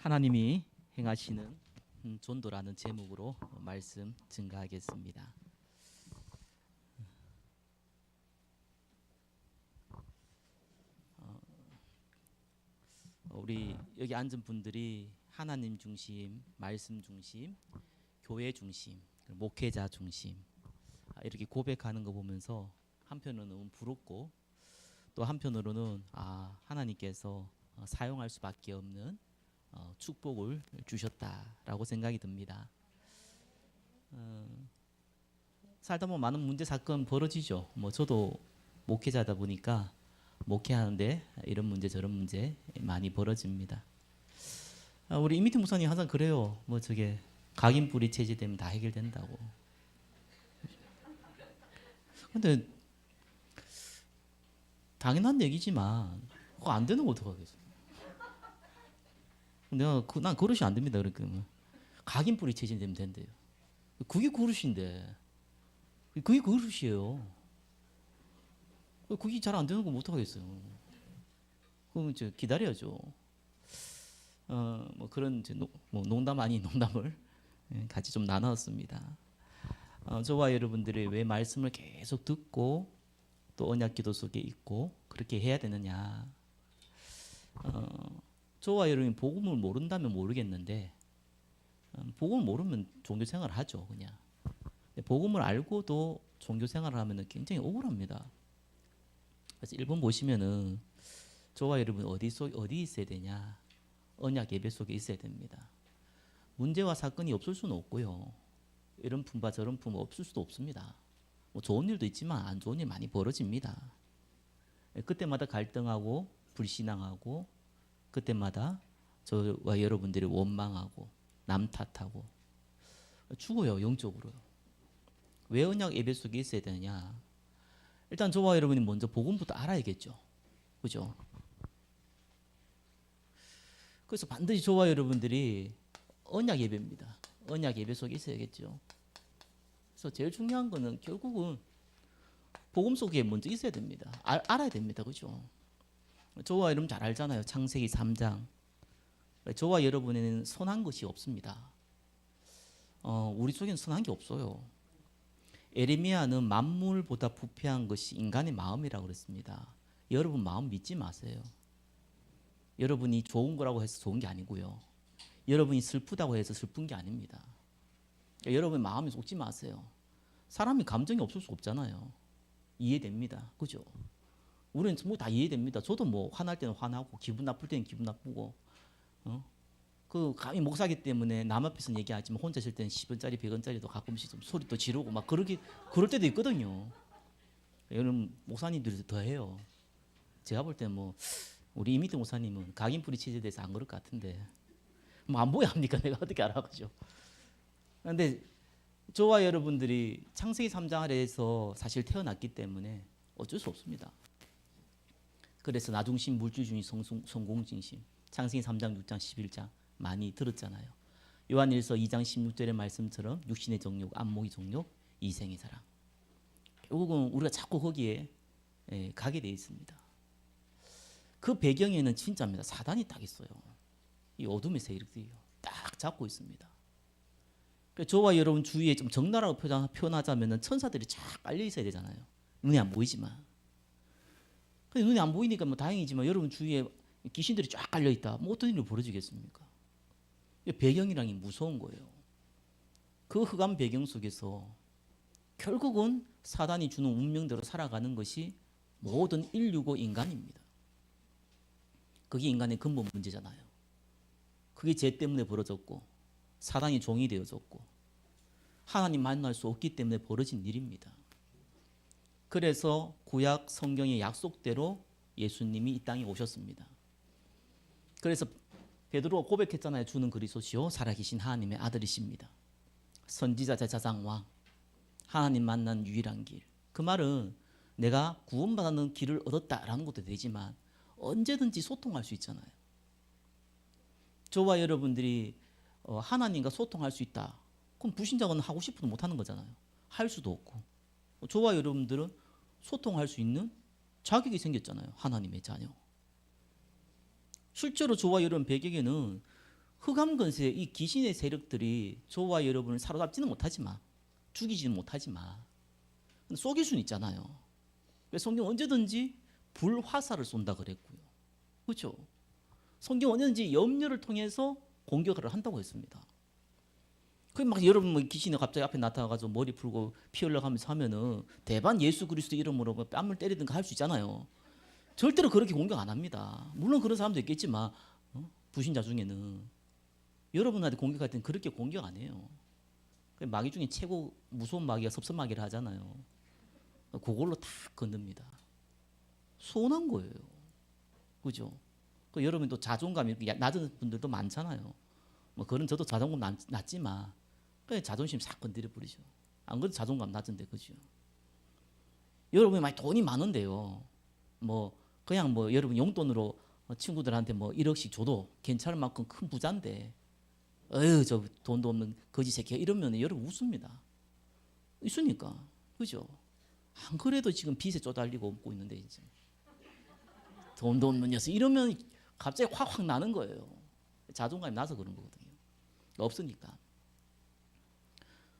하나님이 행하시는 전도라는 제목으로 말씀 증가하겠습니다. 우리 여기 앉은 분들이 하나님 중심, 말씀 중심, 교회 중심, 목회자 중심 이렇게 고백하는 거 보면서 한편으로는 부럽고 또 한편으로는 하나님께서 사용할 수밖에 없는 축복을 주셨다라고 생각이 듭니다. 살다 보면 많은 문제 사건 벌어지죠. 저도 목회자다 보니까 목회하는데 이런 문제 저런 문제 많이 벌어집니다. 우리 이미태 목사님 항상 그래요. 저게 각인뿌리 체제되면 다 해결된다고. 근데 당연한 얘기지만 그거 안 되는 거 어떡하겠어. 난 그릇이 안 됩니다. 그러니까 각인뿌리 체제되면 된대요. 그게 그릇인데 그게 그릇이에요. 그게 잘 안 되는 거 못 하겠어요. 그럼 기다려야죠. 그런 농담 아닌 농담을 같이 좀 나눴습니다. 저와 여러분들이 왜 말씀을 계속 듣고 또 언약기도 속에 있고 그렇게 해야 되느냐. 저와 여러분이 복음을 모른다면 모르겠는데 복음을 모르면 종교생활을 하죠. 그냥. 복음을 알고도 종교생활을 하면 굉장히 억울합니다. 그래서 일본 보시면은 저와 여러분 어디 있어야 되냐. 언약 예배 속에 있어야 됩니다. 문제와 사건이 없을 수는 없고요. 이런 품과 저런 품 없을 수도 없습니다. 좋은 일도 있지만 안 좋은 일 많이 벌어집니다. 그때마다 갈등하고 불신앙하고 그때마다 저와 여러분들이 원망하고 남 탓하고 죽어요. 영적으로요. 왜 언약 예배 속에 있어야 되느냐. 일단 저와 여러분이 먼저 복음부터 알아야겠죠. 그죠? 그래서 반드시 저와 여러분들이 언약 예배입니다. 언약 예배 속에 있어야겠죠. 그래서 제일 중요한 거는 결국은 복음 속에 먼저 있어야 됩니다. 알아야 됩니다. 그죠? 저와 여러분 잘 알잖아요. 창세기 3장. 저와 여러분에는 선한 것이 없습니다. 우리 속에는 선한 게 없어요. 에레미야는 만물보다 부패한 것이 인간의 마음이라고 그랬습니다. 여러분 마음 믿지 마세요. 여러분이 좋은 거라고 해서 좋은 게 아니고요. 여러분이 슬프다고 해서 슬픈 게 아닙니다. 여러분 마음에 속지 마세요. 사람이 감정이 없을 수 없잖아요. 이해됩니다. 그죠? 우리는 다 이해됩니다. 저도 화날 때는 화나고 기분 나쁠 때는 기분 나쁘고 감히 목사기 때문에 남 앞에서는 얘기하지만 혼자 있을 때는 10원짜리 100원짜리도 가끔씩 좀 소리도 지르고 그럴 때도 있거든요. 여러분 목사님들이 더 해요. 제가 볼 때는 우리 이미태 목사님은 각인뿌리 체제돼서 안 그럴 것 같은데 안 보여 합니까? 내가 어떻게 알아가죠? 그런데 저와 여러분들이 창세기 3장 아래에서 사실 태어났기 때문에 어쩔 수 없습니다. 그래서 나중심 물질주의 성공진심 창세기 3장 6장 11장 많이 들었잖아요. 요한일서 2장 16절의 말씀처럼 육신의 정욕, 안목의 정욕, 이생의 사랑. 결국은 우리가 자꾸 거기에 가게 돼 있습니다. 그 배경에는 진짜입니다. 사단이 딱 있어요. 이 어둠의 세력들이요. 딱 잡고 있습니다. 저와 여러분 주위에 좀 적나라하고 표현하자면 천사들이 쫙 깔려 있어야 되잖아요. 눈에 안 보이지만. 근데 눈에 안 보이니까 다행이지만 여러분 주위에 귀신들이 쫙 깔려 있다. 어떤 일이 벌어지겠습니까? 배경이란 무서운 거예요. 그 흑암 배경 속에서 결국은 사단이 주는 운명대로 살아가는 것이 모든 인류고 인간입니다. 그게 인간의 근본 문제잖아요. 그게 죄 때문에 벌어졌고 사단이 종이 되어졌고 하나님 만날 수 없기 때문에 벌어진 일입니다. 그래서 구약 성경의 약속대로 예수님이 이 땅에 오셨습니다. 그래서 베드로가 고백했잖아요. 주는 그리스도시요 살아계신 하나님의 아들이십니다. 선지자 제사장 왕 하나님 만난 유일한 길. 그 말은 내가 구원받는 길을 얻었다라는 것도 되지만 언제든지 소통할 수 있잖아요. 저와 여러분들이 하나님과 소통할 수 있다. 그럼 불신자는 하고 싶어도 못하는 거잖아요. 할 수도 없고. 저와 여러분들은 소통할 수 있는 자격이 생겼잖아요. 하나님의 자녀. 실제로 저와 여러분 배경에는 흑암 근세의 이 귀신의 세력들이 저와 여러분을 사로잡지는 못하지만, 죽이지는 못하지만 속일 수는 있잖아요. 성경 언제든지 불화살을 쏜다 그랬고요. 그렇죠? 성경 언제든지 염려를 통해서 공격을 한다고 했습니다. 막 여러분 뭐 귀신이 갑자기 앞에 나타나가지고 머리 풀고 피 흘러가면서 하면은 대반 예수 그리스도 이름으로 뺨을 때리든가 할 수 있잖아요. 절대로 그렇게 공격 안 합니다. 물론 그런 사람도 있겠지만 불신자 중에는 여러분한테 공격할 때는 그렇게 공격 안 해요. 마귀 중에 최고 무서운 마귀가 섭섭마귀를 하잖아요. 그걸로 다 건듭니다. 서운한 거예요. 그죠? 여러분 또 자존감이 낮은 분들도 많잖아요. 뭐 그런 저도 자존감 낮지만 그냥 자존심 싹 건드려 버리죠. 안 그래도 자존감 낮은데 그죠? 여러분이 많이 돈이 많은데요. 뭐 그냥 뭐 여러분 용돈으로 친구들한테 뭐 1억씩 줘도 괜찮을 만큼 큰 부자인데 어휴 저 돈도 없는 거지 새끼 이러면 여러분 웃습니다. 있으니까 그죠? 안 그래도 지금 빚에 쪼달리고 없고 있는데 이제 돈도 없는 녀석 이러면 갑자기 확 나는 거예요. 자존감이 나서 그런 거거든요. 없으니까.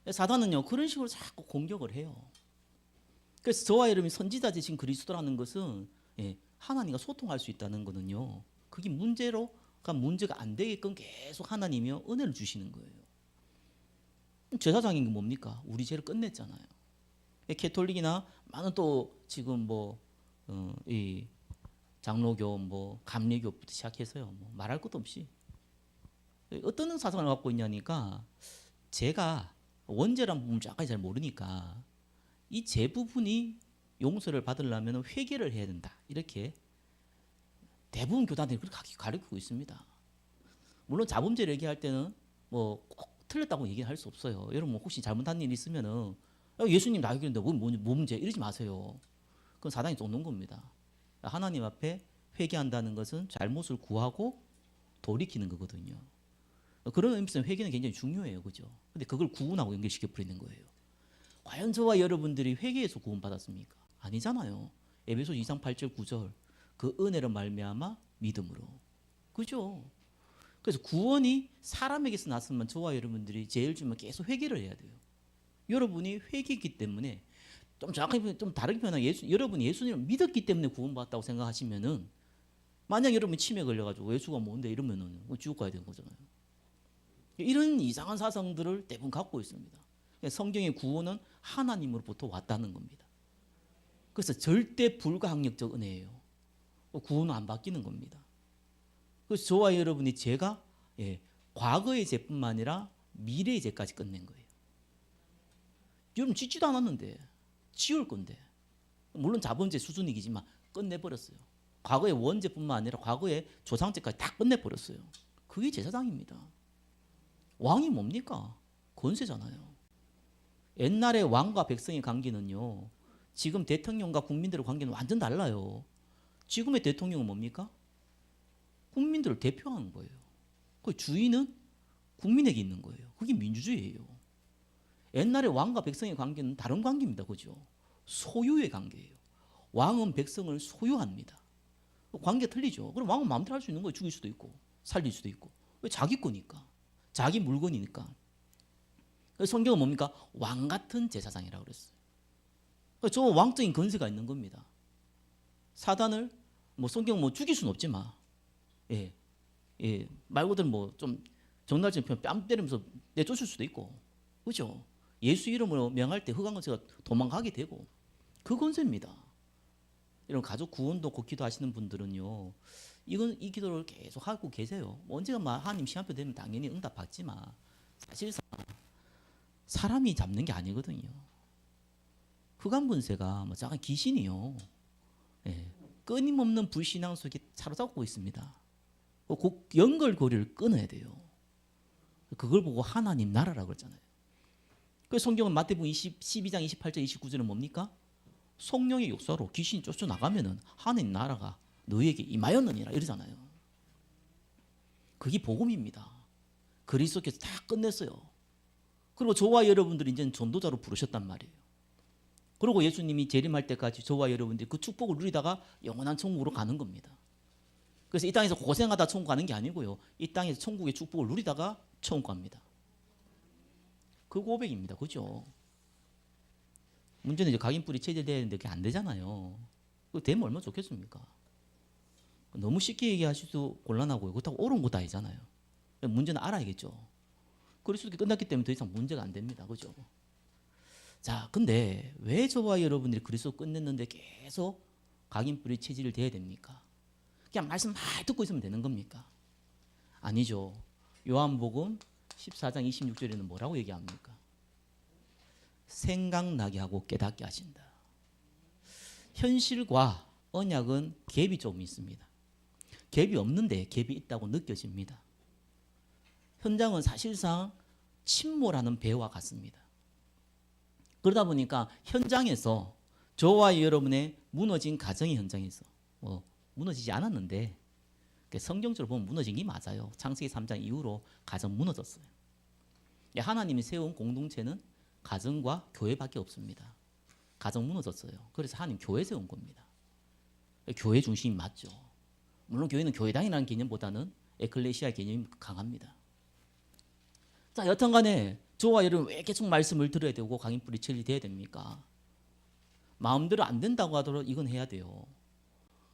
사단은요 그런 식으로 자꾸 공격을 해요. 그래서 저와 여러분이 선지자 되신 그리스도라는 것은 하나님과 소통할 수 있다는 거는요. 그게 문제가 안 되게끔 계속 하나님이 은혜를 주시는 거예요. 제사장인 게 뭡니까? 우리 죄를 끝냈잖아요. 캐톨릭이나 많은 또 지금 이 장로교, 감리교부터 시작해서요. 말할 것도 없이 어떤 사상을 갖고 있냐니까 제가 원죄란 부분을 정확하게 잘 모르니까 이 죄 부분이 용서를 받으려면 회개를 해야 된다. 이렇게 대부분 교단들이 그렇게 가르치고 있습니다. 물론 자범죄를 얘기할 때는 꼭 틀렸다고 얘기할 수 없어요. 여러분 혹시 잘못한 일 있으면은 예수님 나에게 그랬는데 뭐 문제 이러지 마세요. 그건 사단이 쫓는 겁니다. 하나님 앞에 회개한다는 것은 잘못을 구하고 돌이키는 거거든요. 그런 의미에서 회개는 굉장히 중요해요. 그죠? 근데 그걸 구원하고 연결시켜 버리는 거예요. 과연 저와 여러분들이 회개에서 구원받았습니까? 아니잖아요. 에베소 2장 8절 9절 그 은혜로 말미암아 믿음으로. 그죠? 그래서 구원이 사람에게서 났으면 저와 여러분들이 제일 주면 계속 회개를 해야 돼요. 여러분이 회개했기 때문에 좀 정확하게 좀 다르게 표현하면 여러분이 예수님을 믿었기 때문에 구원받았다고 생각하시면은 만약 여러분이 치매 걸려가지고 예수가 뭔데 이러면은 지옥 가야 되는 거잖아요. 이런 이상한 사상들을 대부분 갖고 있습니다. 성경의 구원은 하나님으로부터 왔다는 겁니다. 그래서 절대 불가항력적 은혜예요. 구원은 안 바뀌는 겁니다. 그래서 저와 여러분이 죄가 과거의 죄뿐만 아니라 미래의 죄까지 끝낸 거예요. 여러분 짓지도 않았는데 지울 건데 물론 자범죄 수준이지만 끝내버렸어요. 과거의 원죄뿐만 아니라 과거의 조상죄까지 다 끝내버렸어요. 그게 제사장입니다. 왕이 뭡니까? 권세잖아요. 옛날에 왕과 백성의 관계는요. 지금 대통령과 국민들의 관계는 완전 달라요. 지금의 대통령은 뭡니까? 국민들을 대표하는 거예요. 그 주인은 국민에게 있는 거예요. 그게 민주주의예요. 옛날에 왕과 백성의 관계는 다른 관계입니다. 그죠? 소유의 관계예요. 왕은 백성을 소유합니다. 관계 틀리죠. 그럼 왕은 마음대로 할 수 있는 거예요. 죽일 수도 있고 살릴 수도 있고. 왜? 자기 거니까. 자기 물건이니까. 그래서 성경은 뭡니까? 왕 같은 제사장이라고 그랬어요. 저 왕적인 권세가 있는 겁니다. 사단을 성경 죽일 수는 없지만 말 그대로 좀 정날적인 표현 뺨 때리면서 내쫓을 수도 있고 그렇죠? 예수 이름으로 명할 때 흑암 권세가 도망가게 되고 그 권세입니다. 이런 가족 구원도 곧 기도하시는 분들은요. 이 기도를 계속 하고 계세요. 언제가 하나님 시간표 되면 당연히 응답받지만 사실상 사람이 잡는 게 아니거든요. 흑암 권세가 잠깐 귀신이요. 끊임없는 불신앙 속에 사로잡고 있습니다. 그 연결고리를 끊어야 돼요. 그걸 보고 하나님 나라라고 그랬잖아요. 그래서 성경은 마태복음 12장 28절 29절은 뭡니까? 성령의 역사로 귀신이 쫓아나가면은 하나님 나라가 너희에게 임하였느니라 이러잖아요. 그게 복음입니다. 그리스도께서 다 끝냈어요. 그리고 저와 여러분들이 이제는 전도자로 부르셨단 말이에요. 그리고 예수님이 재림할 때까지 저와 여러분들이 그 축복을 누리다가 영원한 천국으로 가는 겁니다. 그래서 이 땅에서 고생하다 천국 가는 게 아니고요. 이 땅에서 천국의 축복을 누리다가 천국 갑니다. 그 고백입니다. 그죠? 문제는 이제 각인뿌리 체질되는데 그게 안 되잖아요. 그거 되면 얼마나 좋겠습니까? 너무 쉽게 얘기하시도 곤란하고요. 그렇다고 옳은 것도 아니잖아요. 문제는 알아야겠죠. 그리스도 끝났기 때문에 더 이상 문제가 안 됩니다. 그죠? 자, 근데 왜 저와 여러분들이 그리스도 끝냈는데 계속 각인뿌리 체질을 돼야 됩니까? 그냥 말씀 많이 듣고 있으면 되는 겁니까? 아니죠. 요한복음 14장 26절에는 뭐라고 얘기합니까? 생각나게 하고 깨닫게 하신다. 현실과 언약은 갭이 좀 있습니다. 갭이 없는데 갭이 있다고 느껴집니다. 현장은 사실상 침몰하는 배와 같습니다. 그러다 보니까 현장에서 저와 여러분의 무너진 가정의 현장에서 무너지지 않았는데 성경적으로 보면 무너진 게 맞아요. 창세기 3장 이후로 가정 무너졌어요. 하나님이 세운 공동체는 가정과 교회밖에 없습니다. 가정 무너졌어요. 그래서 하나님 교회 세운 겁니다. 교회 중심이 맞죠. 물론 교회는 교회당이라는 개념보다는 에클레시아 개념이 강합니다. 자, 여튼 간에 저와 여러분 왜 계속 말씀을 들어야 되고 각인뿌리 체질이 돼야 됩니까? 마음대로 안 된다고 하더라도 이건 해야 돼요.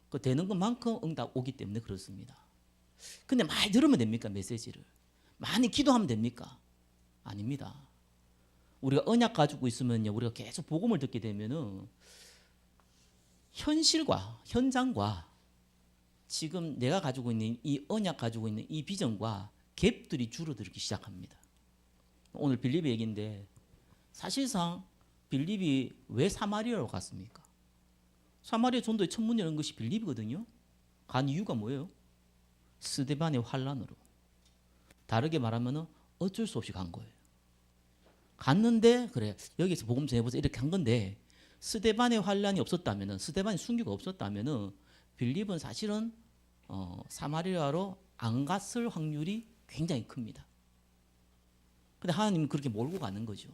그 되는 것만큼 응답 오기 때문에 그렇습니다. 근데 많이 들으면 됩니까? 메시지를. 많이 기도하면 됩니까? 아닙니다. 우리가 언약 가지고 있으면요, 우리가 계속 복음을 듣게 되면은 현실과 현장과 지금 내가 가지고 있는 이 언약 가지고 있는 이 비전과 갭들이 줄어들기 시작합니다. 오늘 빌립의 얘기인데 사실상 빌립이 왜 사마리아로 갔습니까? 사마리아 전도에 천문 여는 것이 빌립이거든요. 간 이유가 뭐예요? 스데반의 환란으로. 다르게 말하면 어쩔 수 없이 간 거예요. 갔는데 그래 여기서 복음 전해보자 이렇게 한 건데 스데반의 환란이 없었다면은 스데반의 순교가 없었다면은 빌립은 사실은 사마리아로 안 갔을 확률이 굉장히 큽니다. 근데 하나님은 그렇게 몰고 가는 거죠.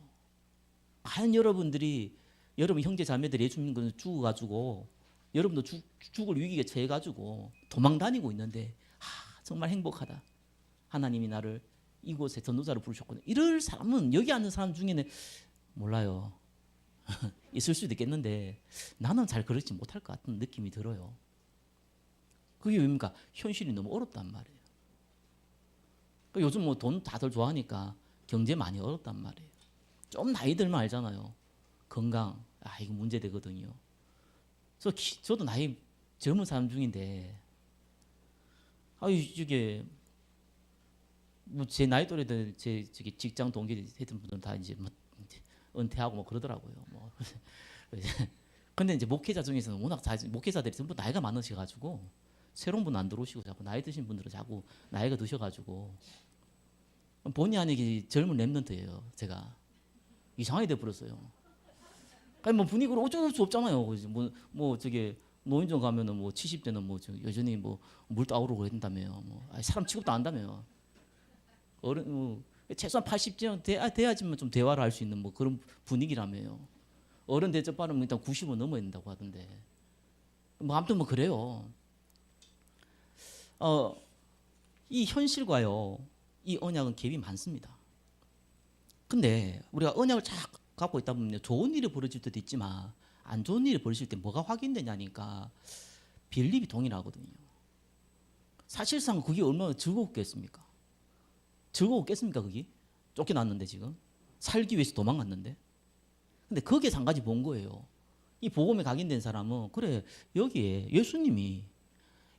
과연 여러분들이 여러분 형제 자매들이 예수님 그 죽어가지고 여러분도 죽을 위기에 처해가지고 도망 다니고 있는데 정말 행복하다. 하나님이 나를 이곳에 전도자로 부르셨거든. 이럴 사람은 여기 앉는 사람 중에는 몰라요. 있을 수도 있겠는데 나는 잘 그렇지 못할 것 같은 느낌이 들어요. 그게 왜입니까? 현실이 너무 어렵단 말이에요. 요즘 뭐 돈 다들 좋아하니까 경제 많이 어렵단 말이에요. 좀 나이 들면 알잖아요. 건강, 이거 문제 되거든요. 그래서 저도 나이 젊은 사람 중인데, 이게 뭐 제 나이 또래들 제 직장 동기 했던 분들은 다 이제 뭐 은퇴하고 뭐 그러더라고요. 뭐 근데 이제 목회자 중에서는 워낙 목회자들이 전부 나이가 많으셔가지고 새로운 분 안 들어오시고 자꾸 나이 드신 분들은 자꾸 나이가 드셔가지고 본의 아니게 젊은 랩런트예요. 제가 이상하게 돼버렸어요. 아니 뭐 분위기로 어쩔 수 없잖아요. 뭐 저게 노인정 가면은 뭐 70대는 뭐 여전히 뭐 물도 아우르고 그런다며요. 뭐 사람 취급도 안 한다며요. 어른 최소한 80대 돼야지만 좀 대화를 할 수 있는 뭐 그런 분위기라며요. 어른 대접받으면 일단 90은 넘어야 된다고 하던데. 뭐 아무튼 뭐 그래요. 이 현실과요, 이 언약은 갭이 많습니다. 근데 우리가 언약을 쫙 갖고 있다 보면 좋은 일이 벌어질 때도 있지만 안 좋은 일이 벌어질 때 뭐가 확인되냐니까 빌립이 동일하거든요. 사실상 그게 얼마나 즐거웠겠습니까? 즐거웠겠습니까? 그게 쫓겨났는데 지금 살기 위해서 도망갔는데. 근데 거기에 한 가지 본 거예요. 이 복음에 각인된 사람은 그래 여기에 예수님이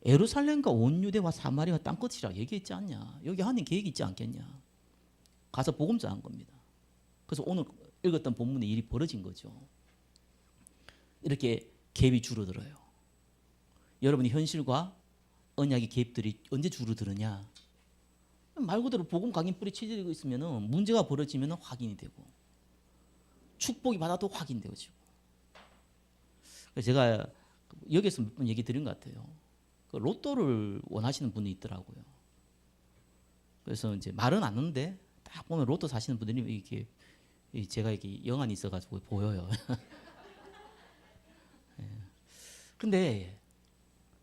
예루살렘과 온 유대와 사마리아 땅끝이라 얘기했지 않냐? 여기 하나님 계획이 있지 않겠냐? 가서 복음 전한 겁니다. 그래서 오늘 읽었던 본문에 일이 벌어진 거죠. 이렇게 갭이 줄어들어요. 여러분이 현실과 언약의 갭들이 언제 줄어드느냐? 말 그대로 복음 각인 뿌리 체질이 있으면 문제가 벌어지면 확인이 되고 축복이 받아도 확인되고. 제가 여기서 몇 번 얘기 드린 것 같아요. 그 로또를 원하시는 분이 있더라고요. 그래서 이제 말은 안 하는데 딱 보면 로또 사시는 분들이 이렇게 제가 이렇게 영안이 있어가지고 보여요. 근데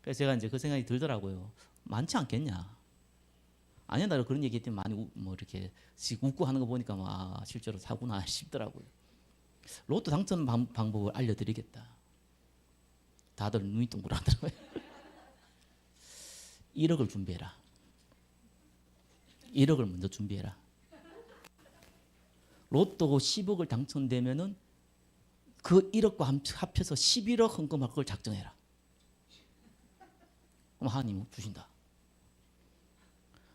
그래서 제가 이제 그 생각이 들더라고요. 많지 않겠냐? 아니야, 나 그런 얘기 했더니 많이 뭐 이렇게 웃고 하는 거 보니까 실제로 사구나 싶더라고요. 로또 당첨 방법을 알려드리겠다. 다들 눈이 동그랗더라고요. 1억을 준비해라. 1억을 먼저 준비해라. 로또 10억을 당첨되면은 그 1억과 합해서 11억 헌금할 걸 작정해라. 그럼 하나님 주신다.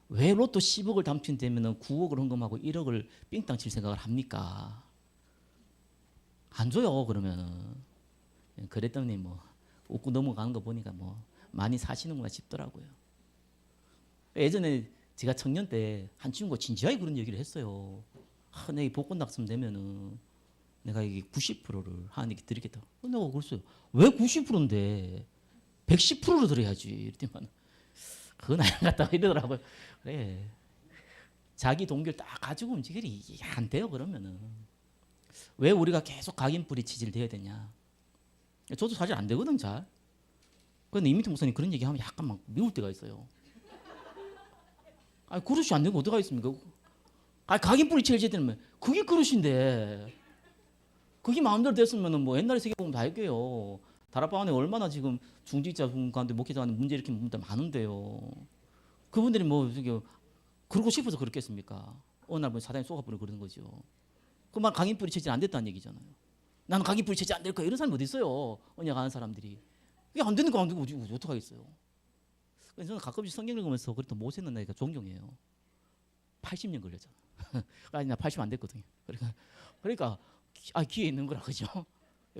왜 로또 10억을 당첨되면 9억을 헌금하고 1억을 삥땅 칠 생각을 합니까? 안 줘요, 그러면은. 그랬더니 뭐 웃고 넘어가는 거 보니까 뭐 많이 사시는구나 싶더라고요. 예전에 제가 청년 때 한 친구가 진지하게 그런 얘기를 했어요. 내가 복권 당첨되면은 내가 이게 90%를 하나님께 드리겠다. 내가 그랬어요. 왜 90%인데 110%로 드려야지. 이랬더니 그건 아닌 것 같다 이러더라고요. 그래. 자기 동기를 딱 가지고 움직이리 이게 안 돼요, 그러면은. 왜 우리가 계속 각인뿌리 치질 돼야 되냐? 저도 사실 안 되거든, 잘. 그런데 이민태 목사님 그런 얘기하면 약간 막 미울 때가 있어요. 아니, 그릇이 안 되고 어디가 있습니까? 아니, 각인뿌리 치질 되면 그게 그릇인데. 그게 마음대로 됐으면 뭐 옛날에 세계보험 다 했게요. 다락방 안에 얼마나 지금 중직자 가운데 목회자한테 문제 일으키는 분들 많은데요. 그분들이 뭐 그러고 싶어서 그렇겠습니까? 어느 날 사단이 쏘가버리고 그러는 거죠. 그만 각인뿌리 체질 안 됐다는 얘기잖아요. 나는 각인뿌리 체질 안 될 거야 이런 사람이 어디 있어요? 언약 아는 사람들이. 이게 안 되는 거 안 되고 어떡하겠어요? 그래서 저는 가끔씩 성경 읽으면서 그랬던 모세는 내가 존경해요. 80년 걸렸잖아. 아니 나 80 안 됐거든요. 그러니까 기회 있는 거라 그죠?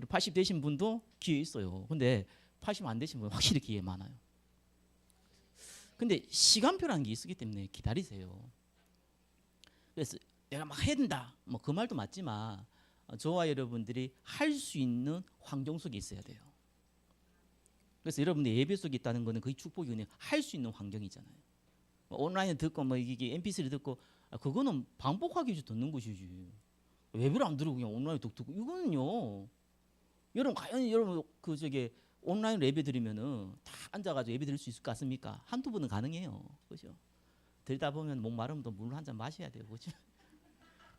80 되신 분도 기회 있어요. 근데 80 안 되신 분 확실히 기회 많아요. 근데 시간표라는 게 있기 때문에 기다리세요. 그래서 내가 막 해야 된다. 뭐 그 말도 맞지만 저와 여러분들이 할 수 있는 환경 속에 있어야 돼요. 그래서 여러분들 예배 속에 있다는 거는 거의 축복이 그냥 할 수 있는 환경이잖아요. 온라인 듣고 뭐 이게 MP3 듣고 그거는 반복하기 위해서 듣는 것이지. 예배를 안 들으고 그냥 온라인 듣고 이거는요. 여러분 과연 여러분 온라인 예배 드리면은 다 앉아가지고 예배 드릴 수 있을 것 같습니까? 한두 번은 가능해요, 그렇죠? 들다 보면 목 마르면 또 물 한 잔 마셔야 돼요, 그렇죠?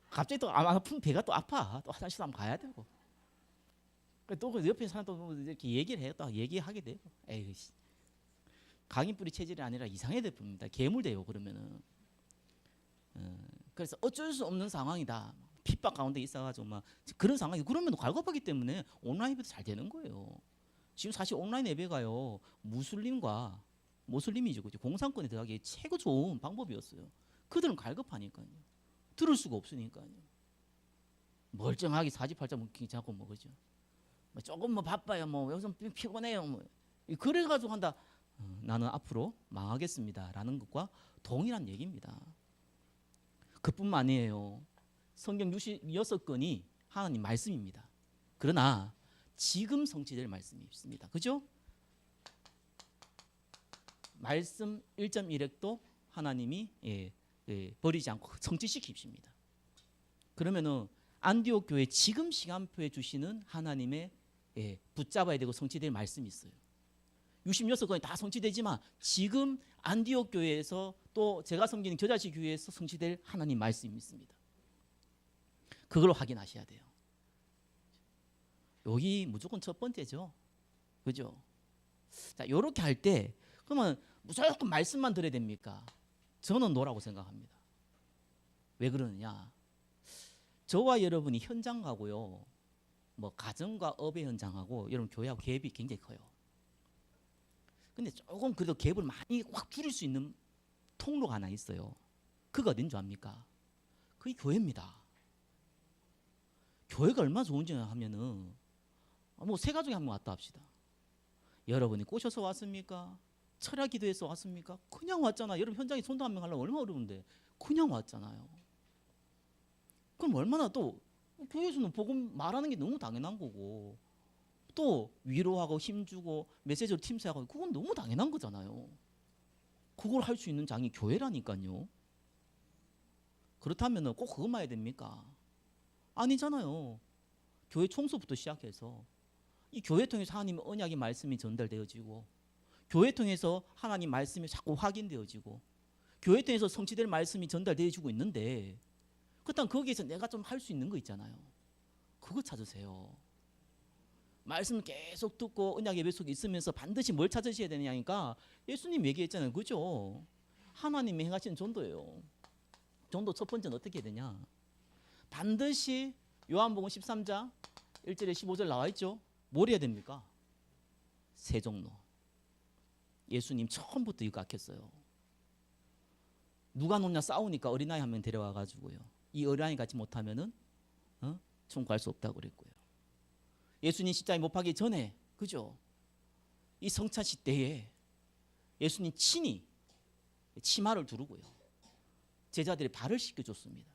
갑자기 또 아픈 배가 또 아파, 또 화장실 한번 가야 되고. 또 옆에 사람 또 이렇게 얘기를 해요, 또 얘기하게 돼요. 에이, 강인뿌리 체질이 아니라 이상해 됩니다. 괴물 돼요, 그러면은. 그래서 어쩔 수 없는 상황이다. 핍박 가운데 있어가지고 막 그런 상황이 그러면 갈급하기 때문에 온라인 예배도 잘 되는 거예요. 지금 사실 온라인 예배가요 무슬림과 모슬림이죠, 그죠? 공산권에 들어가기 최고 좋은 방법이었어요. 그들은 갈급하니까요. 들을 수가 없으니까요. 멀쩡하게 사지팔자 묵히 자고 뭐 그죠? 뭐 조금 뭐 바빠요, 뭐 여기서 피곤해요, 뭐 그래가지고 한다. 나는 앞으로 망하겠습니다라는 것과 동일한 얘기입니다. 그뿐만 아니에요. 성경 66권이 하나님 말씀입니다. 그러나 지금 성취될 말씀이 있습니다. 그죠? 말씀 1.1획도 하나님이 버리지 않고 성취시키십니다. 그러면은 안디옥 교회 지금 시간표에 주시는 하나님의 붙잡아야 되고 성취될 말씀이 있어요. 66권이 다 성취되지만 지금 안디옥 교회에서 또 제가 섬기는 겨자씨 교회에서 성취될 하나님 말씀이 있습니다. 그걸 확인하셔야 돼요. 여기 무조건 첫 번째죠. 그죠? 자, 요렇게 할 때 그러면 무조건 말씀만 들어야 됩니까? 저는 노라고 생각합니다. 왜 그러느냐? 저와 여러분이 현장 가고요. 뭐 가정과 업의 현장하고 여러분 교회하고 갭이 굉장히 커요. 근데 조금 그래도 갭을 많이 확 줄일 수 있는 통로가 하나 있어요. 그거 어딘 줄 압니까? 그게 교회입니다. 교회가 얼마나 좋은지 하면은 뭐 세 가족이 한 명 왔다 합시다. 여러분이 꼬셔서 왔습니까? 철야 기도해서 왔습니까? 그냥 왔잖아. 여러분 현장에 손도 한 명 하려면 얼마나 어려운데 그냥 왔잖아요. 그럼 얼마나 또 교회에서는 복음 말하는 게 너무 당연한 거고 또 위로하고 힘주고 메시지로 팀세하고 그건 너무 당연한 거잖아요. 그걸 할 수 있는 장이 교회라니까요. 그렇다면 꼭 그것만 해야 됩니까? 아니잖아요. 교회 청소부터 시작해서 이 교회 통해서 하나님의 언약의 말씀이 전달되어지고 교회 통해서 하나님 말씀이 자꾸 확인되어지고 교회 통해서 성취될 말씀이 전달되어지고 있는데 그렇다면 거기에서 내가 좀 할 수 있는 거 있잖아요. 그거 찾으세요. 말씀을 계속 듣고 언약 예배 속에 있으면서 반드시 뭘 찾으셔야 되냐니까 예수님 얘기했잖아요. 그죠? 하나님이 행하신 전도예요. 전도 첫 번째는 어떻게 해야 되냐? 반드시 요한복음 13장 1절에 15절 나와 있죠. 뭘 해야 됩니까? 세종로. 예수님 처음부터 이거 아꼈어요. 누가 놓냐 싸우니까 어린아이 한 명 데려와 가지고요. 이 어린아이 같이 못하면은 천국 갈 수 없다고 그랬고요. 예수님 십자가에 못 박기 전에 그죠? 이 성찬식 때에 예수님 친히 치마를 두르고요. 제자들이 발을 씻겨줬습니다.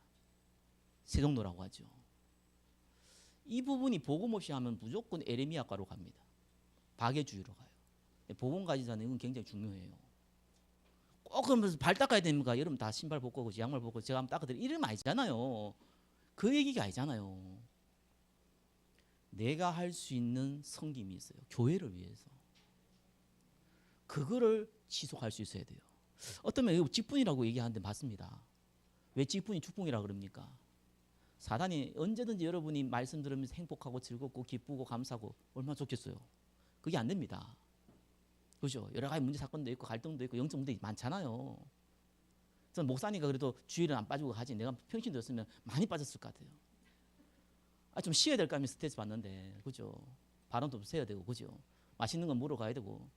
세종로라고 하죠. 이 부분이 복음 없이 하면 무조건 에레미야가로 갑니다. 박해주의로 가요. 복음 가지고 사는 이건 굉장히 중요해요. 꼭 그러면서 발 닦아야 됩니까? 여러분 다 신발 벗고 양말 벗고 제가 한번 닦아드려 이러면 아니잖아요. 그 얘기가 아니잖아요. 내가 할 수 있는 섬김이 있어요. 교회를 위해서. 그거를 지속할 수 있어야 돼요. 어쩌면 직분이라고 얘기하는데 맞습니다. 왜 직분이 축복이라고 그럽니까? 사단이 언제든지 여러분이 말씀 들으면서 행복하고 즐겁고 기쁘고 감사하고 얼마나 좋겠어요. 그게 안 됩니다. 그죠? 여러 가지 문제 사건도 있고 갈등도 있고 영적 문제 많잖아요. 저는 목사니까 그래도 주일은 안 빠지고 가지. 내가 평신 들었으면 많이 빠졌을 것 같아요. 좀 쉬어야 될까 하면 스트레스 받는데, 그죠? 바람도 쐬야 되고, 그죠? 맛있는 건 먹으러 가야 되고,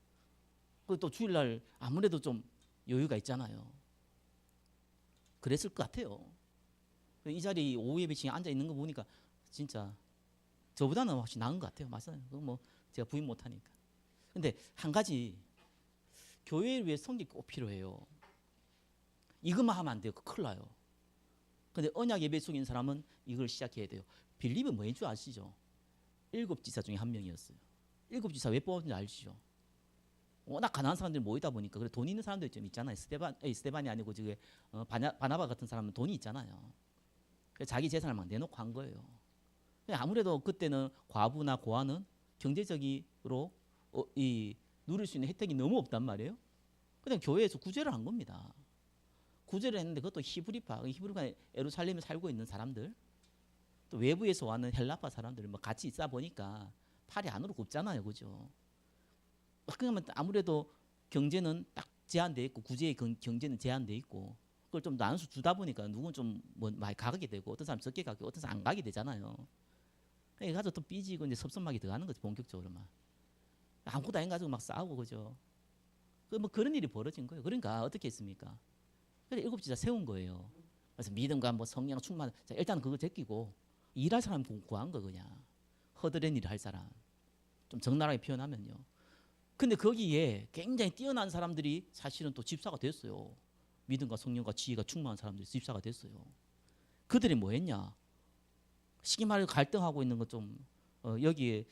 또 주일날 아무래도 좀 여유가 있잖아요. 그랬을 것 같아요. 이 자리 오후 예배 시간에 앉아 있는 거 보니까 진짜 저보다는 훨씬 나은 것 같아요. 맞아요. 그건 뭐 제가 부인 못하니까. 근데 한 가지 교회를 위해 섬기 꼭 필요해요. 이것만 하면 안 돼요. 큰일 나요. 근데 언약 예배 속에 있는 사람은 이걸 시작해야 돼요. 빌립은 뭐인 줄 아시죠? 7지사 중에 한 명이었어요. 7지사 왜 뽑았는지 아시죠? 워낙 가난한 사람들이 모이다 보니까 그래 돈 있는 사람들이 좀 있잖아요. 스데반이 아니고 저게 바나바 같은 사람은 돈이 있잖아요. 그래서 자기 재산을 막 내놓고 한 거예요. 아무래도 그때는 과부나 고아는 경제적으로 누릴 수 있는 혜택이 너무 없단 말이에요. 그냥 교회에서 구제를 한 겁니다. 구제를 했는데 그것도 히브리파 예루살렘에 살고 있는 사람들, 또 외부에서 와는 헬라파 사람들 뭐 같이 있다 보니까 팔이 안으로 굽잖아요, 그죠? 그러면 아무래도 경제는 딱 제한돼 있고 구제의 경제는 제한돼 있고 그걸 좀 나눠서 주다 보니까 누군 좀 뭐 많이 가게 되고 어떤 사람 적게 가고 어떤 사람 안 가게 되잖아요. 그러니까 가서 또 삐지고 이제 섭섭하게 들어가는 거지 본격적으로만. 아무것도 아닌 가지고 막 싸우고 그죠. 뭐 그런 일이 벌어진 거예요. 그러니까 어떻게 했습니까? 그래서 7지사 세운 거예요. 그래서 믿음과 뭐 성령 충만. 자, 일단 그거 제끼고 일할 사람 구한 거 그냥. 허드렛 일을 할 사람. 좀 적나라하게 표현하면요. 근데 거기에 굉장히 뛰어난 사람들이 사실은 또 집사가 됐어요. 믿음과 성령과 지혜가 충만한 사람들이 집사가 됐어요. 그들이 뭐 했냐? 쉽게 말해 갈등하고 있는 것 좀 여기에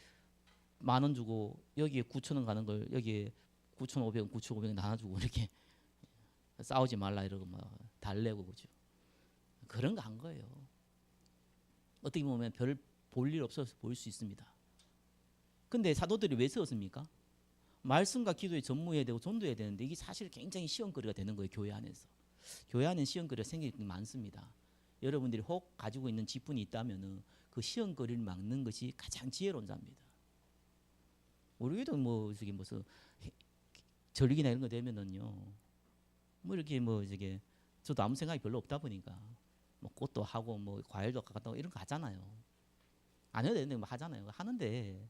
10,000원 주고 여기에 9,000원 가는 걸 여기에 9,500원, 9,500원 나눠주고 이렇게 싸우지 말라 이러고 막 달래고 그죠. 그런 거 한 거예요. 어떻게 보면 별 볼 일 없어서 보일 수 있습니다. 근데 사도들이 왜 세웠습니까? 말씀과 기도에 전무해야 되고 전도해야 되는데 이게 사실 굉장히 시험거리가 되는 거예요. 교회 안에서. 교회 안에 시험거리가 생기는 게 많습니다. 여러분들이 혹 가지고 있는 직분이 있다면 그 시험거리를 막는 것이 가장 지혜로운 자입니다. 우리도 뭐 저기 무슨 절기나 이런 거 되면은요. 뭐 이렇게 뭐 저게 저도 아무 생각이 별로 없다 보니까 뭐 꽃도 하고 뭐 과일도 갖다 이런 거 하잖아요. 안 해도 되는데 뭐 하잖아요. 하는데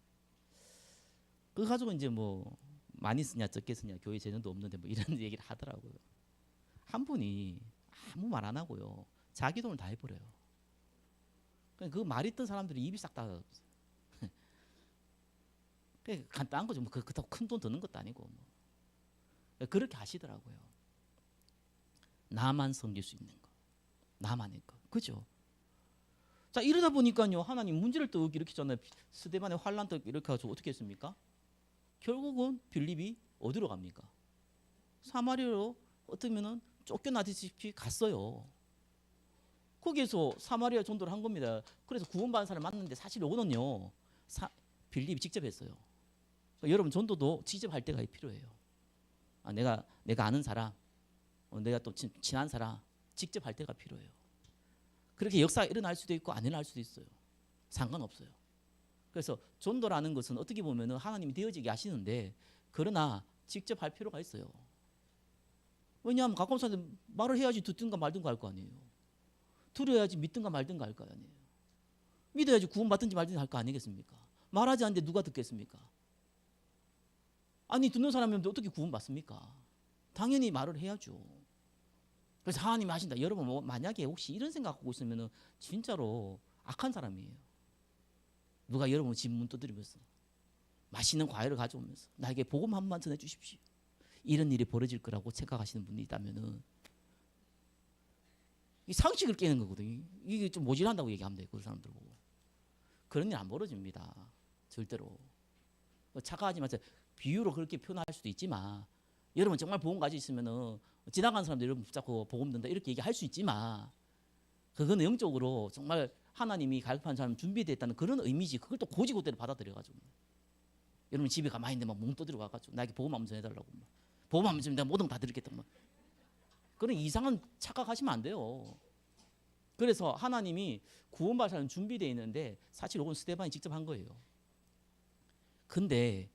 그거 가지고 이제 뭐 많이 쓰냐 적게 쓰냐 교회 재정도 없는데 뭐 이런 얘기를 하더라고요. 한 분이 아무 말 안 하고요. 자기 돈을 다 해버려요. 그 말 있던 사람들이 입이 싹 다 간단한 거죠. 뭐 그렇다고 큰 돈 드는 것도 아니고 뭐. 그렇게 하시더라고요. 나만 섬길 수 있는 거, 나만의 거, 그죠? 자 이러다 보니까요 하나님 문제를 또 일으키잖아요. 스데반의 환란 또 이렇게 가지고 어떻게 했습니까? 결국은 빌립이 어디로 갑니까? 사마리아로 어쩌면은 쫓겨나듯이 갔어요. 거기에서 사마리아 전도를 한 겁니다. 그래서 구원받은 사람을 만났는데 사실 이거는요 빌립이 직접 했어요. 그러니까 여러분 전도도 직접 할 때가 필요해요. 내가 아는 사람, 내가 또 친한 사람 직접 할 때가 필요해요. 그렇게 역사가 일어날 수도 있고 안 일어날 수도 있어요. 상관없어요. 그래서 전도라는 것은 어떻게 보면 하나님이 되어지게 하시는데 그러나 직접 할 필요가 있어요. 왜냐하면 가까운 사람한테 말을 해야지 듣든가 말든가 할 거 아니에요. 들어야지 믿든가 말든가 할 거 아니에요. 믿어야지 구원받든지 말든지 할 거 아니겠습니까? 말하지 않는데 누가 듣겠습니까? 아니 듣는 사람이 없는데 어떻게 구원받습니까? 당연히 말을 해야죠. 그래서 하나님이 하신다. 여러분 만약에 혹시 이런 생각하고 있으면 진짜로 악한 사람이에요. 누가 여러분 집 문 두드리면서 맛있는 과일을 가져오면서 나에게 복음 한 번만 전해 주십시오. 이런 일이 벌어질 거라고 생각하시는 분이 있다면은 이 상식을 깨는 거거든요. 이게 좀 모질한다고 얘기하면 돼요. 그 사람들 보고. 그런 일 안 벌어집니다. 절대로. 착각하지 마세요. 비유로 그렇게 표현할 수도 있지만 여러분 정말 복음 가지고 있으면은 지나가는 사람들 여러분 붙잡고 복음 듣는다 이렇게 얘기할 수 있지만 그거는 영적으로 정말 하나님이 갈급한 사람 준비됐다는 그런 의미지. 그걸 또 고지고대로 받아들여가지고 여러분 집에 가만히 있는데 막 뭉 떠들어 가가지고 나에게 복음 한번 전해달라고 복음 한번 전해 내가 모든 거 다 드리겠다 그런 이상한 착각하시면 안 돼요. 그래서 하나님이 구원받을 사람 준비되어 있는데 사실 이건 스데반이 직접 한 거예요. 근데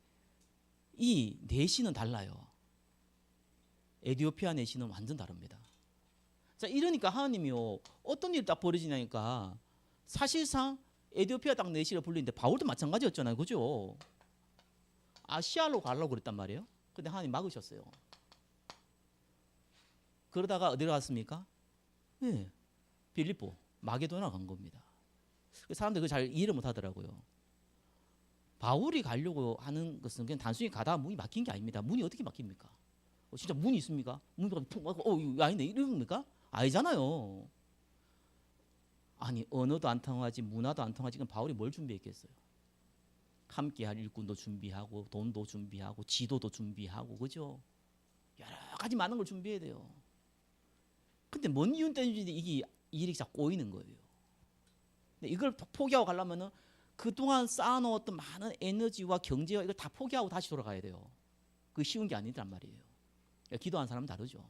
이 내시는 달라요. 에디오피아 내시는 완전 다릅니다. 자, 이러니까 하나님이요 어떤 일이 딱 벌어지냐니까 사실상 에디오피아 딱 내시를 불리는데 바울도 마찬가지였잖아요. 그죠? 아시아로 가려고 그랬단 말이에요. 근데 하나님 막으셨어요. 그러다가 어디로 갔습니까? 네, 빌립보, 마게도나 간 겁니다. 사람들이 그걸 잘 이해를 못 하더라고요. 바울이 가려고 하는 것은 그냥 단순히 가다가 문이 막힌 게 아닙니다. 문이 어떻게 막힙니까? 진짜 문이 있습니까? 문이 이거 아닌데 이러니까? 아니잖아요. 아니 언어도 안 통하지 문화도 안 통하지 그럼 바울이 뭘 준비했겠어요? 함께할 일꾼도 준비하고 돈도 준비하고 지도도 준비하고 그죠? 여러 가지 많은 걸 준비해야 돼요. 근데 뭔 이유 때문에 이게 일이 자꾸 꼬이는 거예요. 근데 이걸 포기하고 가려면은 그동안 쌓아놓았던 많은 에너지와 경제와 이걸 다 포기하고 다시 돌아가야 돼요. 그게 쉬운 게 아니란 말이에요. 기도하는 사람은 다르죠.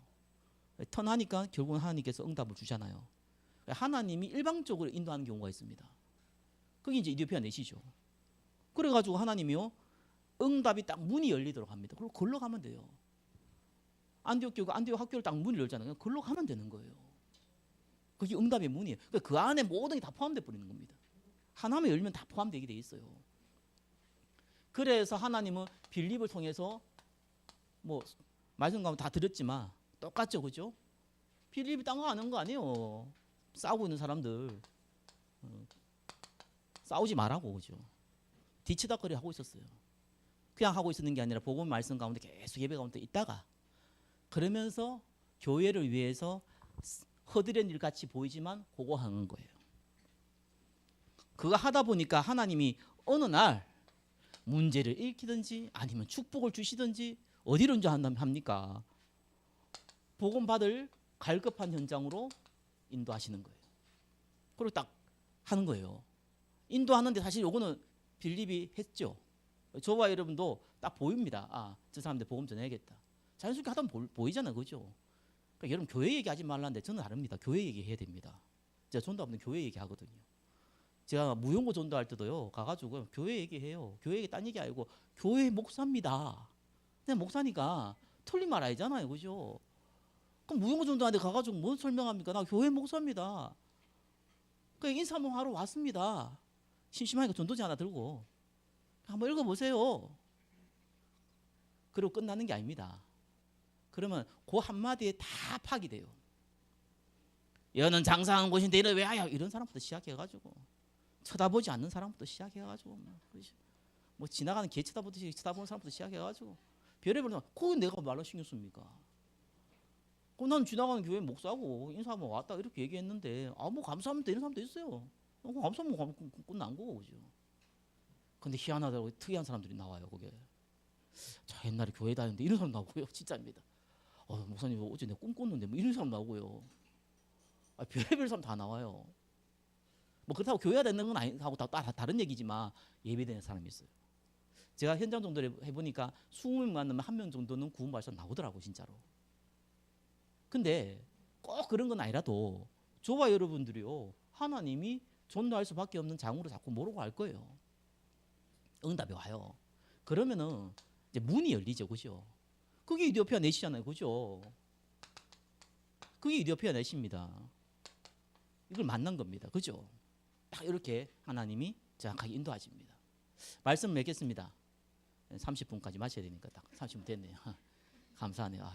턴하니까 결국은 하나님께서 응답을 주잖아요. 하나님이 일방적으로 인도하는 경우가 있습니다. 그게 이제 이디오피아 내시죠. 그래가지고 하나님이요 응답이 딱 문이 열리도록 합니다. 그리고 걸러 가면 돼요. 안디옥 교회가 안디옥 학교를 딱 문을 열잖아요. 걸러 가면 되는 거예요. 그게 응답의 문이에요. 그 안에 모든 게 다 포함돼 버리는 겁니다. 하나만 열면 다 포함되게 돼 있어요. 그래서 하나님은 빌립을 통해서 뭐 말씀 가면 다 들었지만 똑같죠, 그죠? 빌립이 딴 거 아는 거 아니에요. 싸우고 있는 사람들 싸우지 말라고 그죠? 뒤치다거리 하고 있었어요. 그냥 하고 있었는 게 아니라 복음 말씀 가운데 계속 예배 가운데 있다가 그러면서 교회를 위해서 허드렛 일 같이 보이지만 그거 하는 거예요. 그거 하다 보니까 하나님이 어느 날 문제를 일으키든지 아니면 축복을 주시든지 어디로 이제 합니까? 복음 받을 갈급한 현장으로 인도하시는 거예요. 그리고 딱 하는 거예요. 인도하는데 사실 요거는 빌립이 했죠. 저와 여러분도 딱 보입니다. 아, 저 사람들 복음 전해야겠다. 자연스럽게 하다 보면 보이잖아요. 그죠? 그러니까 여러분 교회 얘기하지 말라는데 저는 다릅니다. 교회 얘기해야 됩니다. 제가 전도하면 교회 얘기하거든요. 제가 무용고 전도할 때도요. 가가지고 교회 얘기해요. 교회 얘기 딴 얘기 아니고 교회 목사입니다. 근데 목사니까 틀린 말 아니잖아요. 그죠? 그럼 무용고 전도하는데 가가지고 뭔 설명합니까? 나 교회 목사입니다. 그러니까 인사 한번 하러 왔습니다. 심심하니까 전도지 하나 들고 한번 읽어보세요. 그리고 끝나는 게 아닙니다. 그러면 그 한마디에 다 파악이 돼요. 여는 장사하는 곳인데 이래 왜 하여? 이런 사람부터 시작해가지고 쳐다보지 않는 사람부터 시작해가지고 뭐 지나가는 개 쳐다보듯이 쳐다보는 사람부터 시작해가지고 별의별 그거 내가 말로 신경 씁니까? 그럼 난 지나가는 교회 목사고 인사하면 왔다 이렇게 얘기했는데 아 뭐 감사합니다 이런 사람도 있어요. 감사하면 끝난 거고 그죠? 근데 희한하다고 특이한 사람들이 나와요. 그게 저 옛날에 교회 다녔는데 이런 사람 나오고요. 진짜입니다. 목사님 어제 내가 꿈 꿨는데 뭐 이런 사람 나오고요. 별의별 사람 다 나와요. 뭐 그렇다고 교회가 되는 건 아니고 다 다른 얘기지만 예배되는 사람이 있어요. 제가 현장 정도를 해보니까 20명 만나면 1명 정도는 구원받아서 나오더라고 진짜로. 근데 꼭 그런 건 아니라도 저와 여러분들이요 하나님이 전도할 수밖에 없는 장으로 자꾸 모르고 할 거예요. 응답이 와요. 그러면은 이제 문이 열리죠, 그죠? 그게 이디오피아 넷이잖아요, 그죠? 그게 이디오피아 넷입니다. 이걸 만난 겁니다, 그죠? 딱 이렇게 하나님이 정확하게 인도하십니다. 말씀 맺겠습니다. 30분까지 마쳐야 되니까 딱 30분 됐네요. 감사하네요.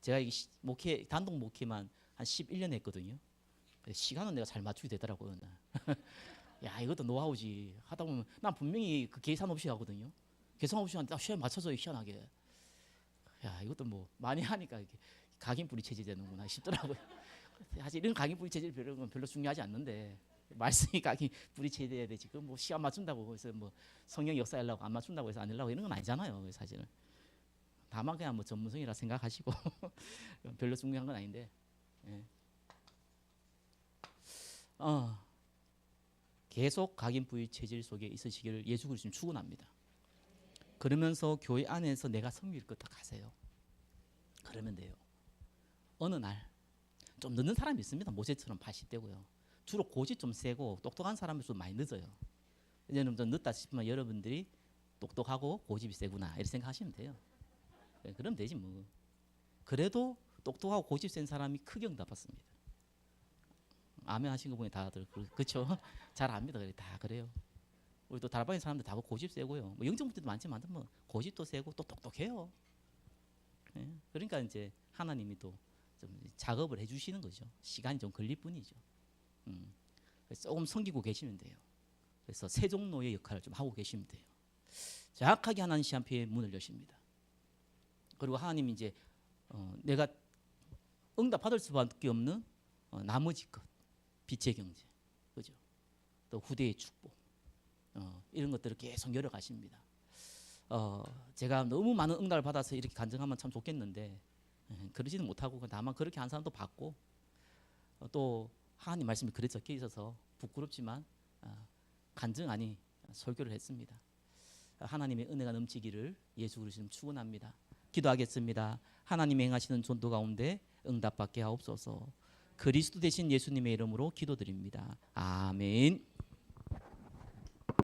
제가 이 목회 단독 목회만 한 11년 했거든요. 시간은 내가 잘 맞추게 되더라고요. 야 이것도 노하우지. 하다 보면 난 분명히 그 계산 없이 하거든요. 계산 없이 하는데 딱 시간 맞춰서 희한하게. 야 이것도 뭐 많이 하니까 이렇게 각인뿌리 체질 되는구나 싶더라고요. 사실 이런 각인뿌리 체질 별로 중요하지 않는데 말씀이 각인뿌리 체질해야 되지. 그 뭐 시간 맞춘다고 해서 뭐 성경 역사하려고 안 맞춘다고 해서 안 하려고 이런 건 아니잖아요. 사실은. 다만 그냥 뭐 전문성이라 생각하시고 별로 중요한 건 아닌데. 예. 계속 각인부의 체질 속에 있으시기를 예수 그리스도님 축원합니다. 그러면서 교회 안에서 내가 섬길 것 다 가세요. 그러면 돼요. 어느 날 좀 늦는 사람이 있습니다. 모세처럼 80대고요. 주로 고집 좀 세고 똑똑한 사람일수록 많이 늦어요. 이제는 좀 늦다 싶으면 여러분들이 똑똑하고 고집이 세구나 이렇게 생각하시면 돼요. 그럼 되지 뭐. 그래도 똑똑하고 고집 센 사람이 크게 응답받습니다. 아멘 하신 거 보니 다들 그렇죠. 잘 압니다. 다 그래요. 우리 또 다락방에 사람들 다 고집 세고요. 뭐 영적 문제도 많지만 뭐 고집도 세고 또 똑똑해요. 예? 그러니까 이제 하나님이 또 좀 작업을 해주시는 거죠. 시간이 좀 걸릴 뿐이죠. 그래서 조금 섬기고 계시면 돼요. 그래서 세종로의 역할을 좀 하고 계시면 돼요. 정확하게 하나님 시 앞에 문을 여십니다. 그리고 하나님이 이제 내가 응답 받을 수밖에 없는 나머지 것, 빛의 경제, 그죠? 또 후대의 축복, 이런 것들을 계속 열어가십니다. 제가 너무 많은 응답을 받아서 이렇게 간증하면 참 좋겠는데 그러지는 못하고 다만 그렇게 한 사람도 받고 또 하나님 말씀이 그래 적혀 있어서 부끄럽지만 간증 아니 설교를 했습니다. 하나님의 은혜가 넘치기를 예수 그리스도님 축원합니다. 기도하겠습니다. 하나님이 행하시는 전도 가운데 응답받게 하옵소서. 그리스도 되신 예수님의 이름으로 기도드립니다. 아멘.